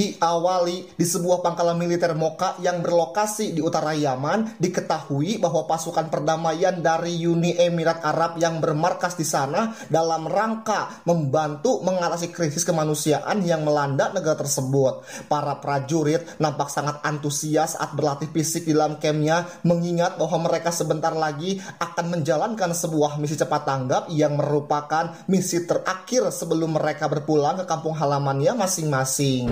Diawali di sebuah pangkalan militer Mocha yang berlokasi di utara Yaman, diketahui bahwa pasukan perdamaian dari Uni Emirat Arab yang bermarkas di sana dalam rangka membantu mengatasi krisis kemanusiaan yang melanda negara tersebut. Para prajurit nampak sangat antusias saat berlatih fisik di dalam kampnya, mengingat bahwa mereka sebentar lagi akan menjalankan sebuah misi cepat tanggap yang merupakan misi terakhir sebelum mereka berpulang ke kampung halamannya masing-masing.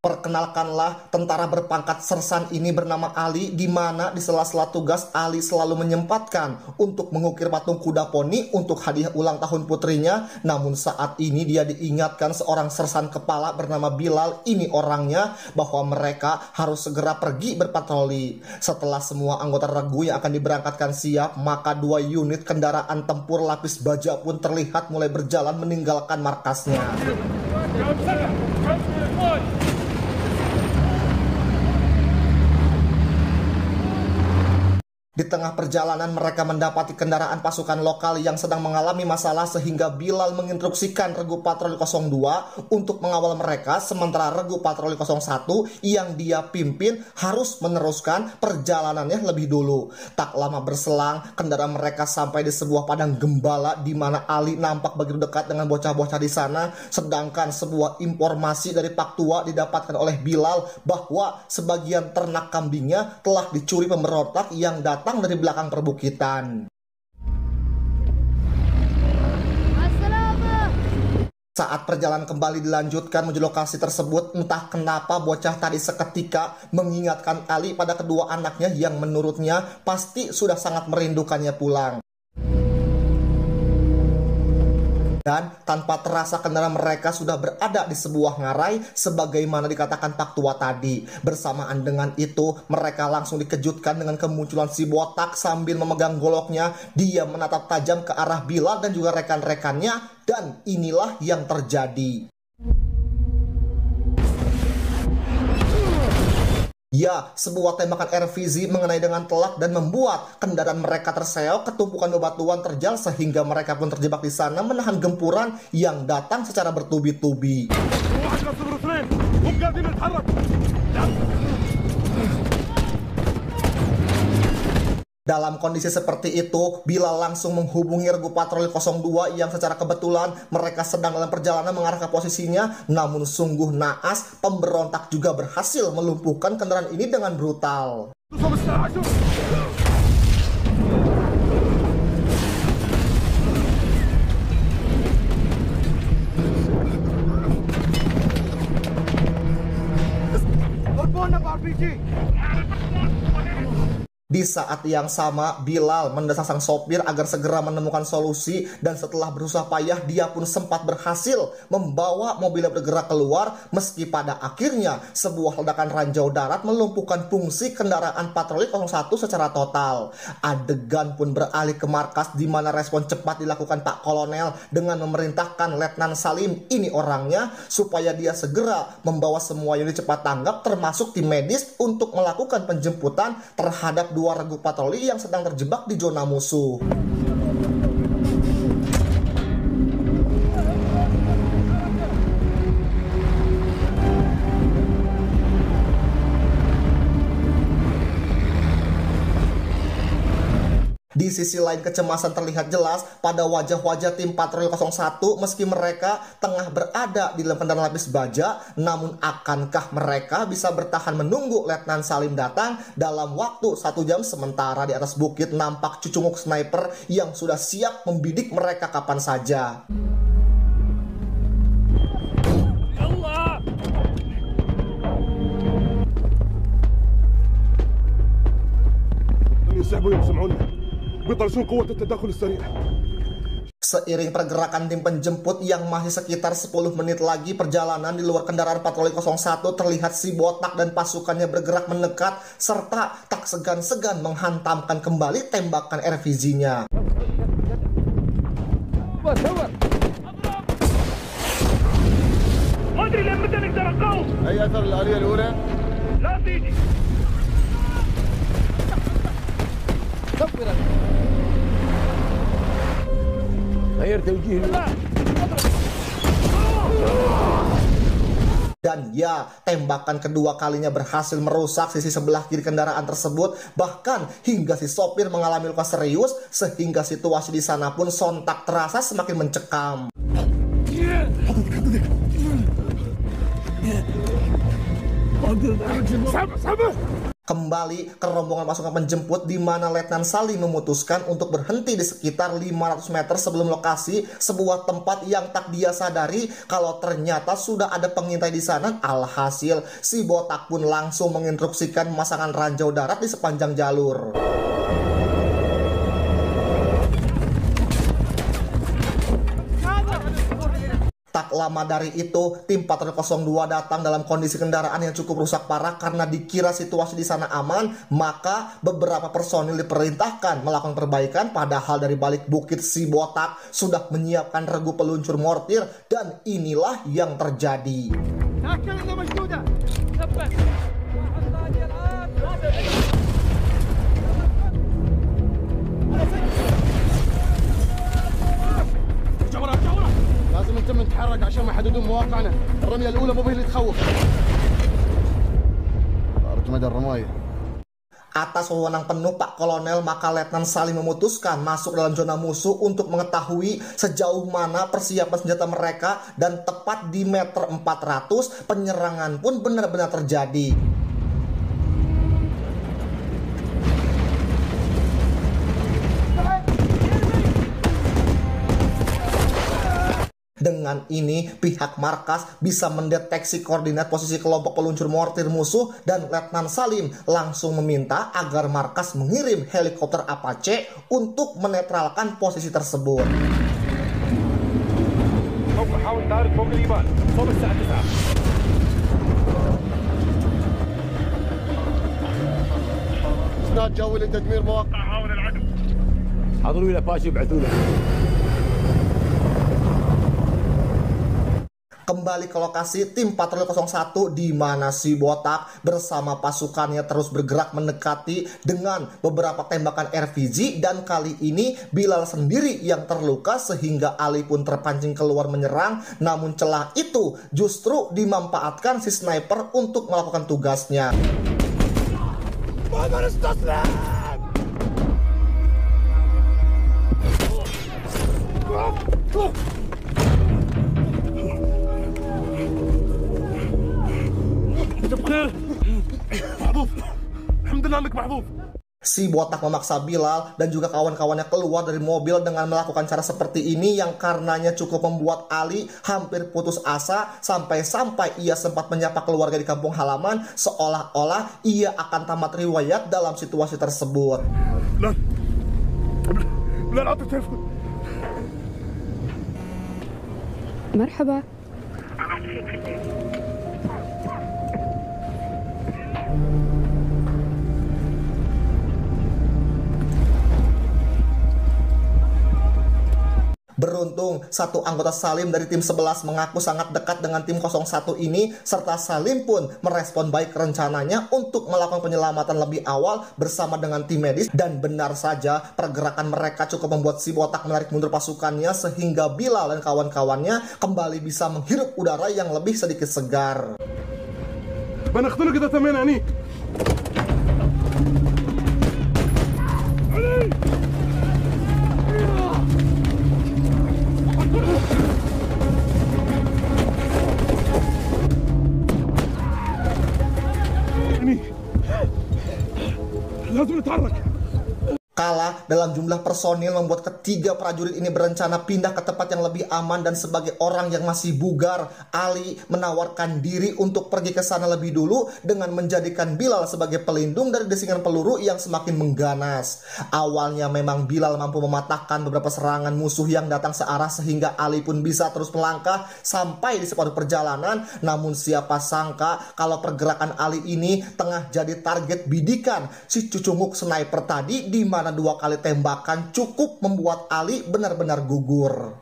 Perkenalkanlah, tentara berpangkat sersan ini bernama Ali, di mana di sela-sela tugas Ali selalu menyempatkan untuk mengukir patung kuda poni untuk hadiah ulang tahun putrinya. Namun saat ini dia diingatkan seorang sersan kepala bernama Bilal, ini orangnya, bahwa mereka harus segera pergi berpatroli. Setelah semua anggota regu yang akan diberangkatkan siap, maka 2 unit kendaraan tempur lapis baja pun terlihat mulai berjalan meninggalkan markasnya. Di tengah perjalanan mereka mendapati kendaraan pasukan lokal yang sedang mengalami masalah sehingga Bilal menginstruksikan regu patroli 02 untuk mengawal mereka, sementara regu patroli 01 yang dia pimpin harus meneruskan perjalanannya lebih dulu. Tak lama berselang, kendaraan mereka sampai di sebuah padang gembala di mana Ali nampak begitu dekat dengan bocah-bocah di sana, sedangkan sebuah informasi dari Pak Tua didapatkan oleh Bilal bahwa sebagian ternak kambingnya telah dicuri pemberontak yang datang dari belakang perbukitan. Saat perjalanan kembali dilanjutkan menuju lokasi tersebut, entah kenapa bocah tadi seketika mengingatkan Ali pada kedua anaknya yang menurutnya pasti sudah sangat merindukannya pulang. Dan tanpa terasa kendaraan mereka sudah berada di sebuah ngarai sebagaimana dikatakan Pak Tua tadi. Bersamaan dengan itu mereka langsung dikejutkan dengan kemunculan si botak sambil memegang goloknya. Dia menatap tajam ke arah Bilal dan juga rekan-rekannya, dan inilah yang terjadi. Ya, sebuah tembakan RPZ mengenai dengan telak dan membuat kendaraan mereka terseok ke tumpukan bebatuan terjal sehingga mereka pun terjebak di sana menahan gempuran yang datang secara bertubi-tubi. Dalam kondisi seperti itu, Bilal langsung menghubungi regu patroli 02 yang secara kebetulan mereka sedang dalam perjalanan mengarah ke posisinya. Namun sungguh naas, pemberontak juga berhasil melumpuhkan kendaraan ini dengan brutal. Di saat yang sama, Bilal mendesak sang sopir agar segera menemukan solusi, dan setelah berusaha payah dia pun sempat berhasil membawa mobilnya bergerak keluar, meski pada akhirnya sebuah ledakan ranjau darat melumpuhkan fungsi kendaraan patroli 01 secara total. Adegan pun beralih ke markas di mana respon cepat dilakukan Pak Kolonel dengan memerintahkan Letnan Salim, ini orangnya, supaya dia segera membawa semua unit cepat tanggap termasuk tim medis untuk melakukan penjemputan terhadap 2 regu patroli yang sedang terjebak di zona musuh. Di sisi lain kecemasan terlihat jelas pada wajah-wajah tim patroli 01 meski mereka tengah berada di dalam kendaraan lapis baja. Namun akankah mereka bisa bertahan menunggu Letnan Salim datang dalam waktu 1 jam, sementara di atas bukit nampak cucunguk sniper yang sudah siap membidik mereka kapan saja. Seiring pergerakan tim penjemput yang masih sekitar 10 menit lagi perjalanan, di luar kendaraan patroli 01 terlihat si botak dan pasukannya bergerak mendekat serta tak segan-segan menghantamkan kembali tembakan RPZ-nya. Dan ya, tembakan kedua kalinya berhasil merusak sisi sebelah kiri kendaraan tersebut. Bahkan hingga si sopir mengalami luka serius, sehingga situasi di sana pun sontak terasa semakin mencekam. Kembali ke rombongan pasukan penjemput di mana Letnan Salim memutuskan untuk berhenti di sekitar 500 meter sebelum lokasi sebuah tempat yang tak dia sadari kalau ternyata sudah ada pengintai di sana. Alhasil si botak pun langsung menginstruksikan pemasangan ranjau darat di sepanjang jalur. Tak lama dari itu, tim patroli 02 datang dalam kondisi kendaraan yang cukup rusak parah karena dikira situasi di sana aman, maka beberapa personil diperintahkan melakukan perbaikan, padahal dari balik bukit si botak sudah menyiapkan regu peluncur mortir, dan inilah yang terjadi. لازم نتم نتحرك عشان ما يحددون مواقعنا. الرمية الأولى مو هي اللي تخوف. أرجو مدى الرماية. Atas wewenang penuh Pak Kolonel, maka Letnan Salim memutuskan masuk dalam zona musuh untuk mengetahui sejauh mana persiapan senjata mereka, dan tepat di meter 400 penyerangan pun benar-benar terjadi. Dengan ini, pihak markas bisa mendeteksi koordinat posisi kelompok peluncur mortir musuh, dan Letnan Salim langsung meminta agar markas mengirim helikopter Apache untuk menetralkan posisi tersebut. Kembali ke lokasi, tim patroli 01 di mana si botak bersama pasukannya terus bergerak mendekati dengan beberapa tembakan RPG, dan kali ini Bilal sendiri yang terluka sehingga Ali pun terpancing keluar menyerang, namun celah itu justru dimanfaatkan si sniper untuk melakukan tugasnya. Si botak memaksa Bilal dan juga kawan-kawannya keluar dari mobil dengan melakukan cara seperti ini yang karenanya cukup membuat Ali hampir putus asa, sampai-sampai ia sempat menyapa keluarga di kampung halaman seolah-olah ia akan tamat riwayat dalam situasi tersebut. Marhaba. Beruntung satu anggota Salim dari tim 11 mengaku sangat dekat dengan tim 01 ini, serta Salim pun merespon baik rencananya untuk melakukan penyelamatan lebih awal bersama dengan tim medis, dan benar saja pergerakan mereka cukup membuat si botak menarik mundur pasukannya sehingga Bilal dan kawan-kawannya kembali bisa menghirup udara yang lebih sedikit segar. Kalah dalam jumlah personil membuat ketiga prajurit ini berencana pindah ke tempat yang lebih aman, dan sebagai orang yang masih bugar, Ali menawarkan diri untuk pergi ke sana lebih dulu dengan menjadikan Bilal sebagai pelindung dari desingan peluru yang semakin mengganas. Awalnya memang Bilal mampu mematahkan beberapa serangan musuh yang datang searah sehingga Ali pun bisa terus melangkah sampai di separuh perjalanan, namun siapa sangka kalau pergerakan Ali ini tengah jadi target bidikan si cucunguk sniper tadi, di mana 2 kali tembakan cukup membuat Ali benar-benar gugur.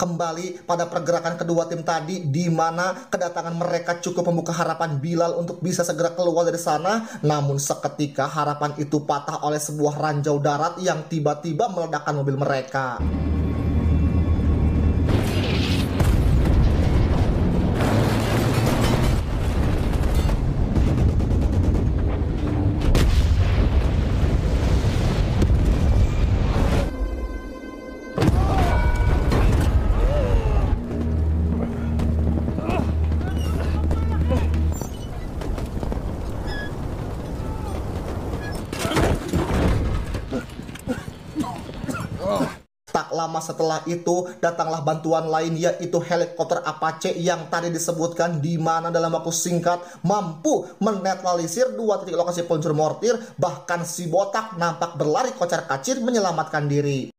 Kembali pada pergerakan kedua tim tadi, di mana kedatangan mereka cukup membuka harapan Bilal untuk bisa segera keluar dari sana. Namun seketika harapan itu patah oleh sebuah ranjau darat yang tiba-tiba meledakkan mobil mereka. Tak lama setelah itu, datanglah bantuan lain, yaitu helikopter Apache yang tadi disebutkan, di mana dalam waktu singkat mampu menetralisir 2 titik lokasi peluncur mortir. Bahkan si botak nampak berlari kocar-kacir menyelamatkan diri.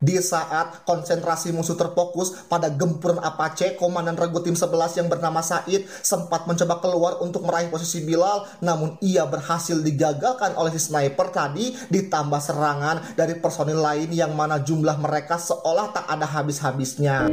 Di saat konsentrasi musuh terfokus pada gempuran Apache, komandan regu tim 11 yang bernama Said sempat mencoba keluar untuk meraih posisi Bilal, namun ia berhasil digagalkan oleh si sniper tadi, ditambah serangan dari personil lain yang mana jumlah mereka seolah tak ada habis-habisnya.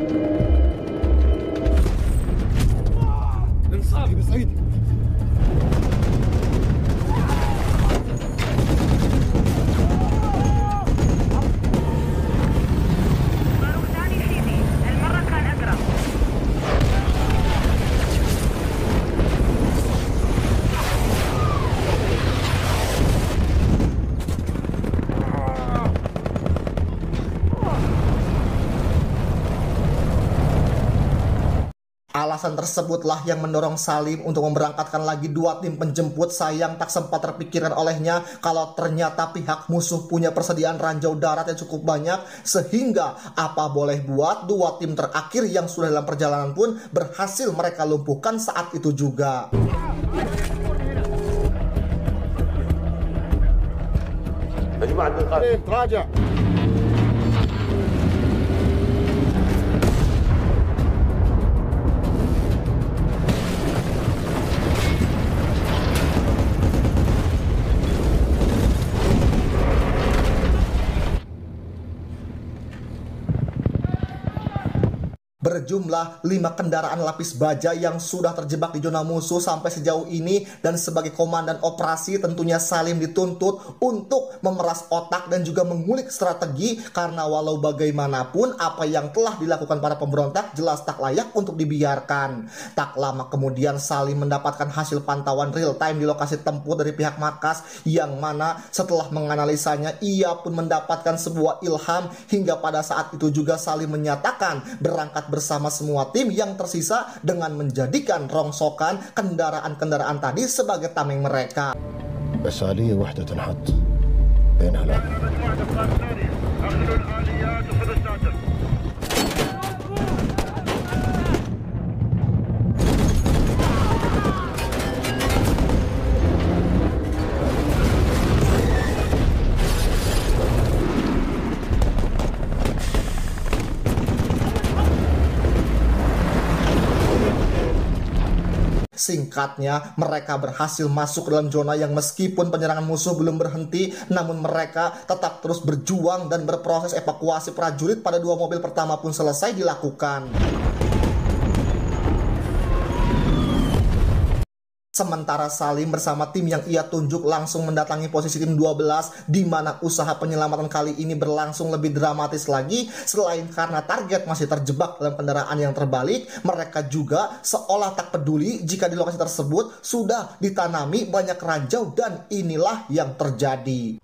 Alasan tersebutlah yang mendorong Salim untuk memberangkatkan lagi 2 tim penjemput. Sayang tak sempat terpikirkan olehnya kalau ternyata pihak musuh punya persediaan ranjau darat yang cukup banyak, sehingga apa boleh buat 2 tim terakhir yang sudah dalam perjalanan pun berhasil mereka lumpuhkan saat itu juga. Berjumlah 5 kendaraan lapis baja yang sudah terjebak di zona musuh sampai sejauh ini, dan sebagai komandan operasi tentunya Salim dituntut untuk memeras otak dan juga mengulik strategi, karena walau bagaimanapun apa yang telah dilakukan para pemberontak jelas tak layak untuk dibiarkan. Tak lama kemudian Salim mendapatkan hasil pantauan real time di lokasi tempur dari pihak markas, yang mana setelah menganalisanya ia pun mendapatkan sebuah ilham, hingga pada saat itu juga Salim menyatakan berangkat bersama semua tim yang tersisa dengan menjadikan rongsokan kendaraan-kendaraan tadi sebagai tameng mereka. بس وحدة تنحط بينها لا. Singkatnya, mereka berhasil masuk ke dalam zona yang meskipun penyerangan musuh belum berhenti, namun mereka tetap terus berjuang dan berproses evakuasi prajurit pada 2 mobil pertama pun selesai dilakukan. Sementara Salim bersama tim yang ia tunjuk langsung mendatangi posisi tim 12, di mana usaha penyelamatan kali ini berlangsung lebih dramatis lagi. Selain karena target masih terjebak dalam kendaraan yang terbalik, mereka juga seolah tak peduli jika di lokasi tersebut sudah ditanami banyak ranjau, dan inilah yang terjadi.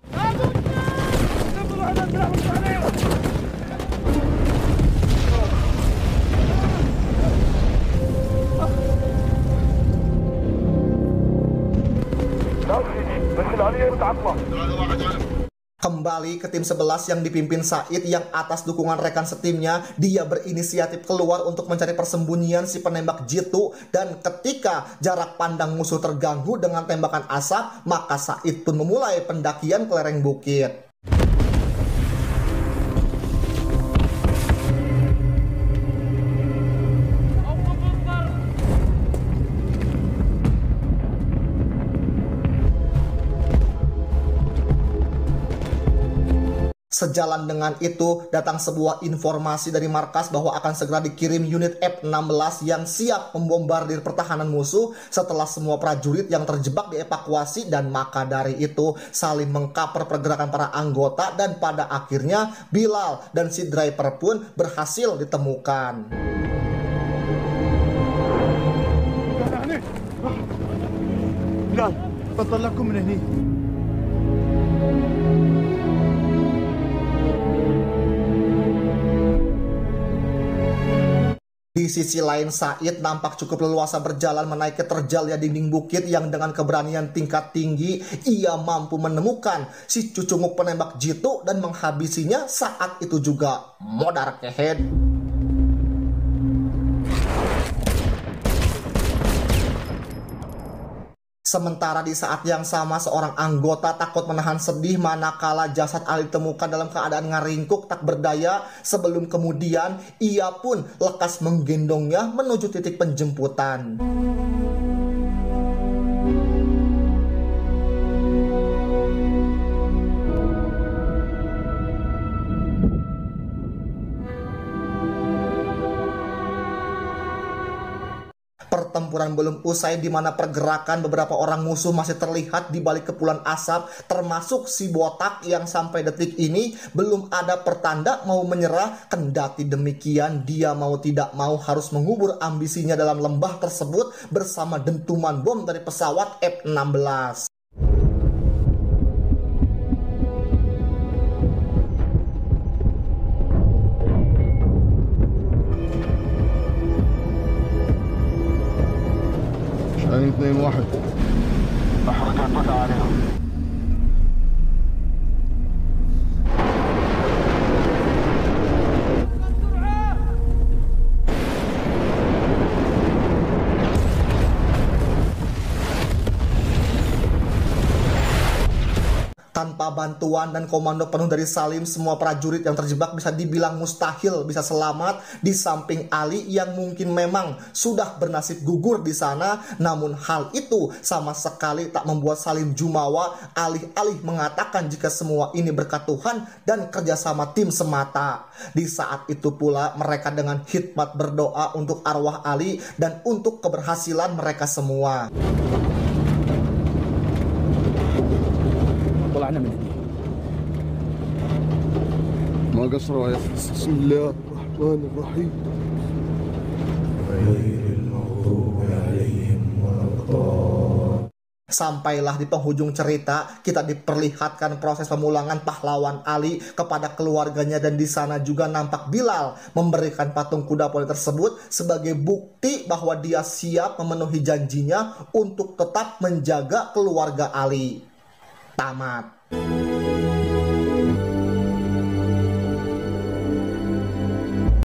Kembali ke tim 11 yang dipimpin Said, yang atas dukungan rekan setimnya, dia berinisiatif keluar untuk mencari persembunyian si penembak jitu, dan ketika jarak pandang musuh terganggu dengan tembakan asap, maka Said pun memulai pendakian ke lereng bukit. Sejalan dengan itu, datang sebuah informasi dari markas bahwa akan segera dikirim unit F-16 yang siap membombardir pertahanan musuh setelah semua prajurit yang terjebak dievakuasi, dan maka dari itu saling mengcover pergerakan para anggota dan pada akhirnya Bilal dan si driver pun berhasil ditemukan. بلال بطل لكم من هني. Di sisi lain, Said nampak cukup leluasa berjalan menaiki terjalnya dinding bukit yang dengan keberanian tingkat tinggi ia mampu menemukan si cucunguk penembak jitu dan menghabisinya saat itu juga. Modar kehead. Sementara di saat yang sama seorang anggota takut menahan sedih manakala jasad Ali ditemukan dalam keadaan ngaringkuk tak berdaya, sebelum kemudian ia pun lekas menggendongnya menuju titik penjemputan. Pertempuran belum usai di mana pergerakan beberapa orang musuh masih terlihat di balik kepulan asap, termasuk si botak yang sampai detik ini belum ada pertanda mau menyerah. Kendati demikian, dia mau tidak mau harus mengubur ambisinya dalam lembah tersebut bersama dentuman bom dari pesawat F-16. شاهين 2-1 احرق القطع عليهم. Tanpa bantuan dan komando penuh dari Salim, semua prajurit yang terjebak bisa dibilang mustahil bisa selamat, di samping Ali yang mungkin memang sudah bernasib gugur di sana. Namun hal itu sama sekali tak membuat Salim jumawa, alih-alih mengatakan jika semua ini berkat Tuhan dan kerjasama tim semata. Di saat itu pula mereka dengan hikmat berdoa untuk arwah Ali dan untuk keberhasilan mereka semua. طلعنا من هني. ما قصروا يا بسم الله الرحمن الرحيم غير المغضوب عليهم ولا الضالين. Sampailah di penghujung cerita, kita diperlihatkan proses pemulangan pahlawan Ali kepada keluarganya, dan di sana juga nampak Bilal memberikan patung kuda poni tersebut sebagai bukti bahwa dia siap memenuhi janjinya untuk tetap menjaga keluarga Ali. Tamat.